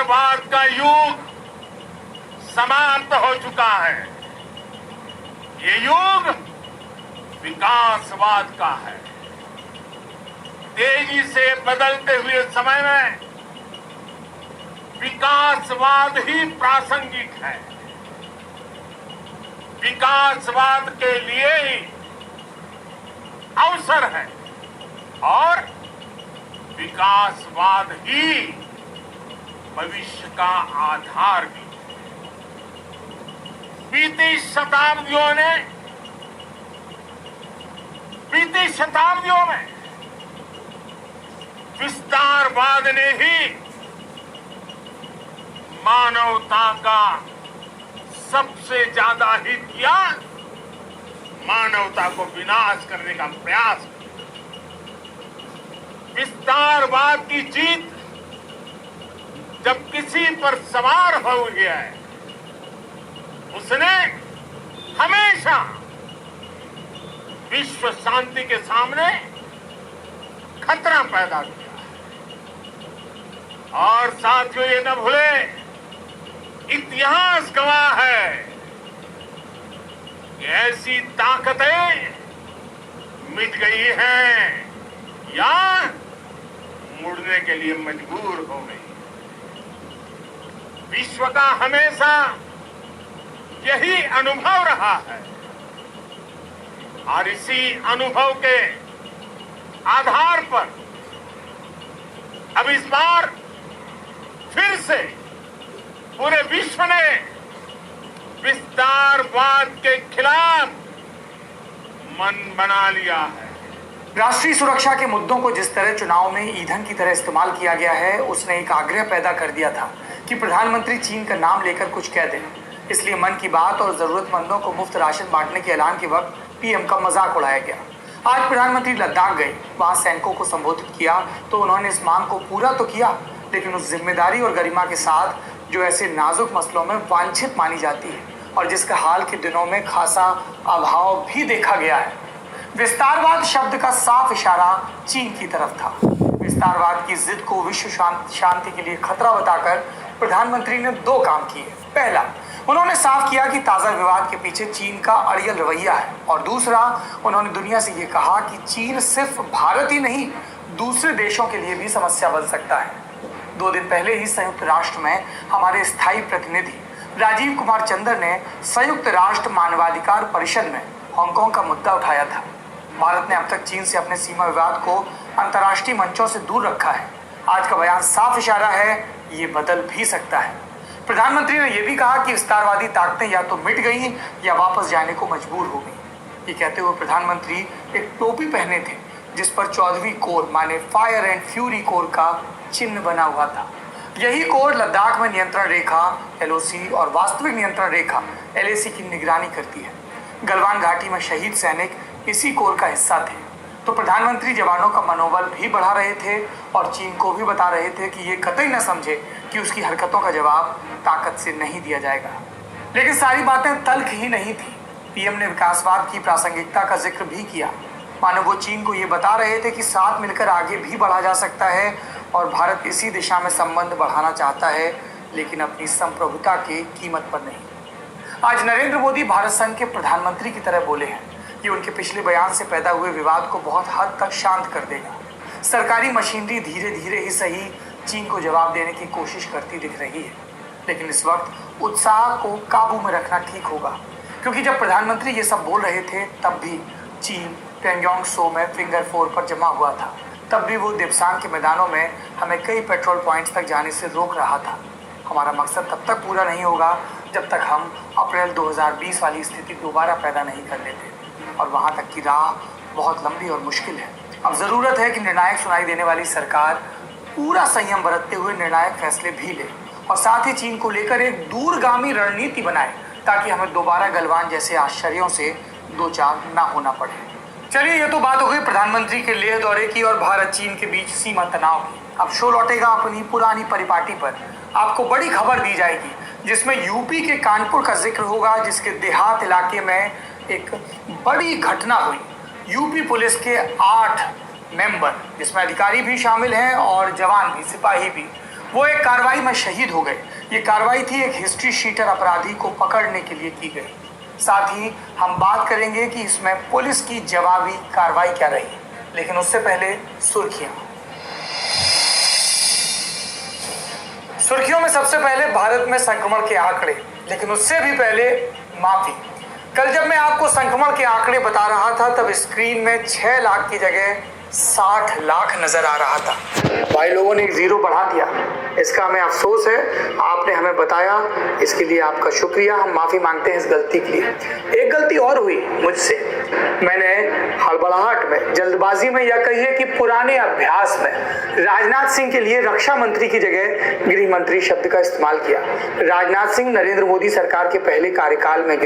विस्तारवाद का युग समाप्त हो चुका है। ये युग विकासवाद का है। तेजी से बदलते हुए समय में विकासवाद ही प्रासंगिक है। विकासवाद के लिए ही अवसर है और विकासवाद ही भविष्य का आधार भी। बीती शताब्दियों में विस्तारवाद ने ही मानवता का सबसे ज्यादा हित किया, मानवता को विनाश करने का प्रयास किया। विस्तारवाद की जीत जब किसी पर सवार हो गया है, उसने हमेशा विश्व शांति के सामने खतरा पैदा किया। और साथियों, ये न भूले, इतिहास गवाह है कि ऐसी ताकतें मिट गई हैं या मुड़ने के लिए मजबूर हो गई। विश्व का हमेशा यही अनुभव रहा है और इसी अनुभव के आधार पर अब इस बार फिर से पूरे विश्व ने विस्तारवाद के खिलाफ मन बना लिया है। राष्ट्रीय सुरक्षा के मुद्दों को जिस तरह चुनाव में ईंधन की तरह इस्तेमाल किया गया है, उसने एक आग्रह पैदा कर दिया था कि प्रधानमंत्री चीन का नाम लेकर कुछ कह दें। इसलिए मन की बात और जरूरतमंदों को मुफ्त राशन बांटने के ऐलान के वक्त पीएम का मजाक उड़ाया गया। आज प्रधानमंत्री लद्दाख गए, वहां सैनिकों को संबोधित किया तो उन्होंने इस मांग को पूरा तो किया, लेकिन उस जिम्मेदारी और गरिमा के साथ जो ऐसे नाजुक मसलों में वांछित मानी जाती है और जिसका हाल के दिनों में खासा अभाव भी देखा गया है। विस्तारवाद शब्द का साफ इशारा चीन की तरफ था। विस्तारवाद की जिद को विश्व शांति के लिए खतरा बताकर प्रधानमंत्री ने दो काम किए। पहला, उन्होंने साफ किया कि ताजा विवाद के पीछे चीन का अड़ियल रवैया है, और दूसरा, उन्होंने दुनिया से ये कहा कि चीन सिर्फ भारत ही नहीं, दूसरे देशों के लिए भी समस्या बन सकता है। 2 दिन पहले ही संयुक्त राष्ट्र में हमारे स्थायी प्रतिनिधि राजीव कुमार चंद्र ने संयुक्त राष्ट्र मानवाधिकार परिषद में हांगकांग का मुद्दा उठाया था। भारत ने अब तक चीन से अपने सीमा विवाद को अंतर्राष्ट्रीय मंचों से दूर रखा है। आज का बयान साफ इशारा है, ये बदल भी सकता है। प्रधानमंत्री ने यह भी कहा कि विस्तारवादी ताकतें या तो मिट गई या वापस जाने को मजबूर हो गई। ये कहते हुए प्रधानमंत्री एक टोपी पहने थे जिस पर 14वीं कोर माने फायर एंड फ्यूरी कोर का चिन्ह बना हुआ था। यही कोर लद्दाख में नियंत्रण रेखा LOC और वास्तविक नियंत्रण रेखा LAC की निगरानी करती है। गलवान घाटी में शहीद सैनिक इसी कोर का हिस्सा थे। तो प्रधानमंत्री जवानों का मनोबल भी बढ़ा रहे थे और चीन को भी बता रहे थे कि ये कतई न समझे कि उसकी हरकतों का जवाब ताकत से नहीं दिया जाएगा। लेकिन सारी बातें तल्ख ही नहीं थी। पीएम ने विकासवाद की प्रासंगिकता का जिक्र भी किया, मानो वो चीन को ये बता रहे थे कि साथ मिलकर आगे भी बढ़ा जा सकता है और भारत इसी दिशा में संबंध बढ़ाना चाहता है, लेकिन अपनी संप्रभुता की कीमत पर नहीं। आज नरेंद्र मोदी भारत संघ के प्रधानमंत्री की तरह बोले हैं कि उनके पिछले बयान से पैदा हुए विवाद को बहुत हद तक शांत कर देगा। सरकारी मशीनरी धीरे धीरे ही सही चीन को जवाब देने की कोशिश करती दिख रही है, लेकिन इस वक्त उत्साह को काबू में रखना ठीक होगा, क्योंकि जब प्रधानमंत्री ये सब बोल रहे थे तब भी चीन पेंगोंग सो में फिंगर 4 पर जमा हुआ था। तब भी वो देपसांग के मैदानों में हमें कई पेट्रोल पॉइंट्स तक जाने से रोक रहा था। हमारा मकसद तब तक पूरा नहीं होगा जब तक हम अप्रैल 2020 वाली स्थिति दोबारा पैदा नहीं कर लेते, और वहाँ तक की राह बहुत लंबी और मुश्किल है। अब ज़रूरत है कि निर्णायक सुनाई देने वाली सरकार पूरा संयम बरतते हुए निर्णायक फैसले भी ले और साथ ही चीन को लेकर एक दूरगामी रणनीति बनाए, ताकि हमें दोबारा गलवान जैसे आश्चर्यों से दो चार ना होना पड़े। चलिए, ये तो बात हो गई प्रधानमंत्री के लेह दौरे की और भारत चीन के बीच सीमा तनाव की। अब शो लौटेगा अपनी पुरानी परिपाटी पर। आपको बड़ी खबर दी जाएगी जिसमें यूपी के कानपुर का जिक्र होगा, जिसके देहात इलाके में एक बड़ी घटना हुई। यूपी पुलिस के 8 मेंबर, जिसमें अधिकारी भी शामिल हैं और जवान भी, सिपाही भी, वो एक कार्रवाई में शहीद हो गए। ये कार्रवाई थी एक हिस्ट्री शीटर अपराधी को पकड़ने के लिए की गई। साथ ही हम बात करेंगे कि इसमें पुलिस की जवाबी कार्रवाई क्या रही, लेकिन उससे पहले सुर्खियों में सबसे पहले भारत में संक्रमण के आंकड़े, लेकिन उससे भी पहले माफी। कल जब मैं आपको संक्रमण के आंकड़े बता रहा था तब स्क्रीन में 6 लाख की जगह 60 लाख नजर आ रहा था। भाई लोगों ने एक जीरो बढ़ा दिया, इसका हमें अफसोस है। आपने हमें बताया, इसके लिए आपका शुक्रिया। हम माफी मांगते हैं इस गलती के लिए। एक गलती और हुई मुझसे, मैंने हड़बड़ाहट में, जल्दबाजी में, या कहिए कि पुराने अभ्यास में राजनाथ सिंह के लिए रक्षा मंत्री की जगह गृह मंत्री शब्द का इस्तेमाल किया। राजनाथ सिंह नरेंद्र मोदी सरकार के पहले कार्यकाल में